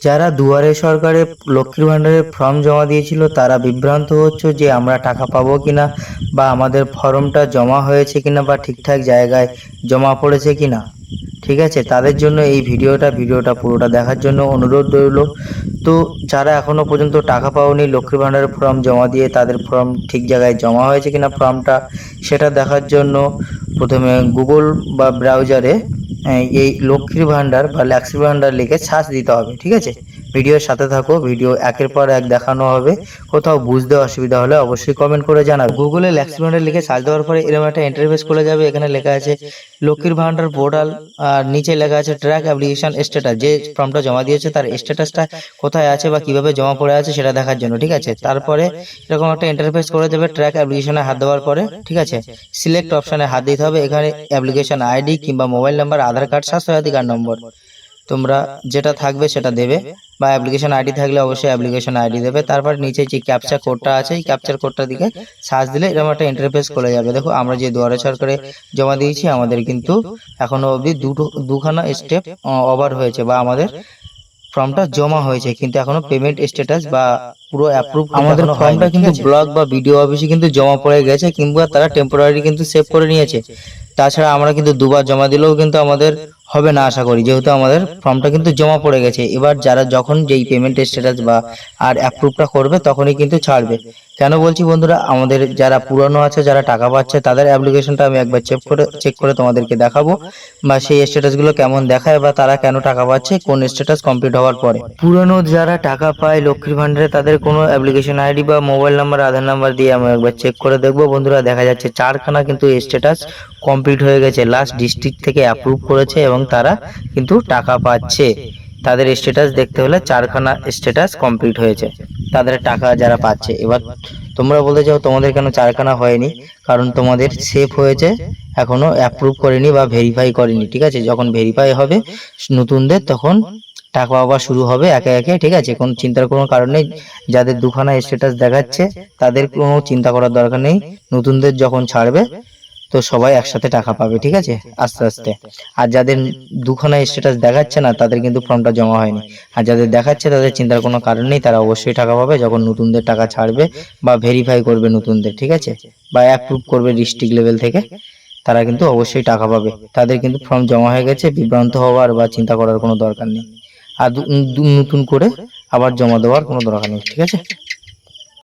যারা দুয়ারে সরকারে লক্ষ্মীর ভান্ডারের ফর্ম জমা দিয়েছিল তারা বিভ্রান্ত হচ্ছে যে আমরা টাকা পাবো কিনা, বা আমাদের ফর্মটা জমা হয়েছে কিনা, বা ঠিকঠাক জায়গায় জমা পড়েছে কিনা। ঠিক আছে, তাদের জন্য এই ভিডিওটা পুরোটা দেখার জন্য অনুরোধ রইল। তো যারা এখনো পর্যন্ত টাকা পাওনি লক্ষ্মীর ভান্ডারের ফর্ম জমা দিয়ে, তাদের ফর্ম ঠিক জায়গায় জমা হয়েছে কিনা ফর্মটা, সেটা দেখার জন্য প্রথমে গুগল বা ব্রাউজারে এই লক্ষ্মীর ভান্ডার বা লক্ষ্মীর ভান্ডার লিখে সার্চ দিতে হবে। ঠিক আছে, ভিডিওর সাথে থাকো, ভিডিও একের পর এক দেখানো হবে। কোথাও বুঝতে অসুবিধা হলে অবশ্যই কমেন্ট করে জানাবে। গুগলে লক্ষ্মীর ভান্ডার লিখে সার্চ দেওয়ার পরে এরকম একটা ইন্টারফেস খুলে যাবে। এখানে লেখা আছে লক্ষ্মীর ভান্ডার পোর্টাল, আর নিচে লেখা আছে ট্র্যাক অ্যাপ্লিকেশন স্ট্যাটাস। যে ফর্মটা জমা দিয়েছে তার স্ট্যাটাসটা কোথায় আছে বা কিভাবে জমা পড়ে আছে সেটা দেখার জন্য। ঠিক আছে, তারপরে এরকম একটা ইন্টারফেস করে দেবে। ট্র্যাক অ্যাপ্লিকেশনে হাত দেওয়ার পরে ঠিক আছে, সিলেক্ট অপশনে হাত দিতে হবে। এখানে অ্যাপ্লিকেশন আইডি কিংবা মোবাইল নাম্বার, আধার কার্ড, স্বাস্থ্যাধিকার নম্বর তোমরা যেটা থাকবে সেটা দেবে, বা অ্যাপ্লিকেশন আইডি থাকলে অবশ্যই অ্যাপ্লিকেশন আইডি দেবে। তারপর নিচে যে ক্যাপচা কোডটা আছে এই ক্যাপচার কোডটা দিকে সার্চ দিলে এরকম একটা ইন্টারফেস খুলে যাবে। দেখো আমরা যে দুয়ারে সরকারে জমা দিয়েছি আমাদের কিন্তু এখনো অবধি দুখানা স্টেপ ওভার হয়েছে, বা আমাদের ফর্মটা জমা হয়েছে, কিন্তু এখনো পেমেন্ট স্ট্যাটাস বা পুরো অ্যাপ্রুভ আমাদের ফর্মটা কিন্তু ব্লক বা বিডিও অফিসে কিন্তু জমা পড়ে গেছে, কিংবা তারা টেম্পোরারি কিন্তু সেভ করে নিয়েছে। তাছাড়া আমরা কিন্তু দুবার জমা দিলেও কিন্তু আমাদের হবে না আশা করি, যেহেতু আমাদের ফর্মটা কিন্তু জমা পড়ে গেছে। এবার যারা যখন যেই পেমেন্ট স্ট্যাটাস বা আর অ্যাপ্রুভটা করবে তখনই কিন্তু ছাড়বে। কেন বলছি বন্ধুরা, আমাদের যারা পুরানো আছে, যারা টাকা পাচ্ছে, তাদের অ্যাপ্লিকেশনটা আমি একবার চেক করে তোমাদেরকে দেখাবো, বা সেই স্ট্যাটাসগুলো কেমন দেখায় বা তারা কেন টাকা পাচ্ছে, কোন স্ট্যাটাস কমপ্লিট হওয়ার পরে। পুরানো যারা টাকা পায় লক্ষ্মীর ভান্ডারে তাদের কোনো অ্যাপ্লিকেশন আইডি বা মোবাইল নাম্বার, আধার নাম্বার দিয়ে আমি একবার চেক করে দেখবো। বন্ধুরা দেখা যাচ্ছে 4খানা কিন্তু স্ট্যাটাস কমপ্লিট হয়ে গেছে, লাস্ট ডিস্ট্রিক্ট থেকে অ্যাপ্রুভ করেছে এবং তারা কিন্তু টাকা পাচ্ছে। তাদের স্ট্যাটাস দেখতে হলে 4খানা স্ট্যাটাস কমপ্লিট হয়েছে, তাদের টাকা যারা পাচ্ছে। এবার তোমরা বলতে চাও তোমাদের কেন 4খানা হয়নি, কারণ তোমাদের সেভ হয়েছে, এখনো অ্যাপ্রুভ করেনি বা ভেরিফাই করেনি। ঠিক আছে, যখন ভেরিফাই হবে নতুনদের, তখন টাকা পাওয়া শুরু হবে একে একে। ঠিক আছে, কোনো চিন্তার কোনো কারণ নেই। যাদের 2খানা স্ট্যাটাস দেখাচ্ছে তাদের কোনো চিন্তা করার দরকার নেই। নতুনদের যখন ছাড়বে তো সবাই একসাথে টাকা পাবে। ঠিক আছে, আস্তে আস্তে। আর যাদের 2খানা স্ট্যাটাস দেখাচ্ছে না তাদের কিন্তু ফর্মটা জমা হয়নি। আর যাদের দেখাচ্ছে তাদের চিন্তার কোনো কারণ নেই, তারা অবশ্যই টাকা পাবে যখন নতুনদের টাকা ছাড়বে বা ভেরিফাই করবে নতুনদের। ঠিক আছে, বা অ্যাপ্রুভ করবে ডিস্ট্রিক্ট লেভেল থেকে, তারা কিন্তু অবশ্যই টাকা পাবে। তাদের কিন্তু ফর্ম জমা হয়ে গেছে, বিভ্রান্ত হওয়ার বা চিন্তা করার কোনো দরকার নেই। আর নতুন করে আবার জমা দেওয়ার কোনো দরকার নেই। ঠিক আছে।